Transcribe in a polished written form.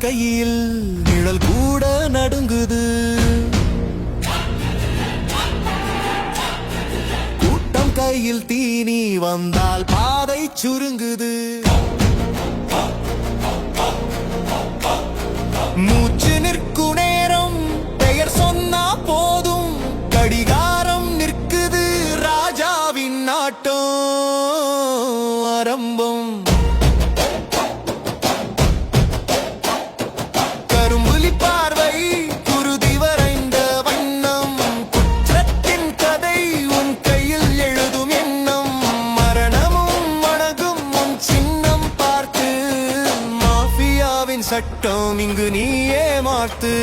கையில் நிழல் கூட நடுங்குது. கூட்டம் கையில் தீனி வந்தால் பாதை சுருங்குது. மூச்சு நிற்கும் நேரம் பெயர் சொன்னா போதும், கடிகாரம் நிற்குது, ராஜாவின் நாட்டம் ஆரம்பம். கரும்புலி பார்வை குருதி வரைந்த வண்ணம், குற்றத்தின் கதை உன் கையில் எழுதும் எண்ணம். மரணமும் வணங்கும் உன் சின்னம் பார்த்து, மாஃபியாவின் சட்டம் இங்கு நீயே மாத்து.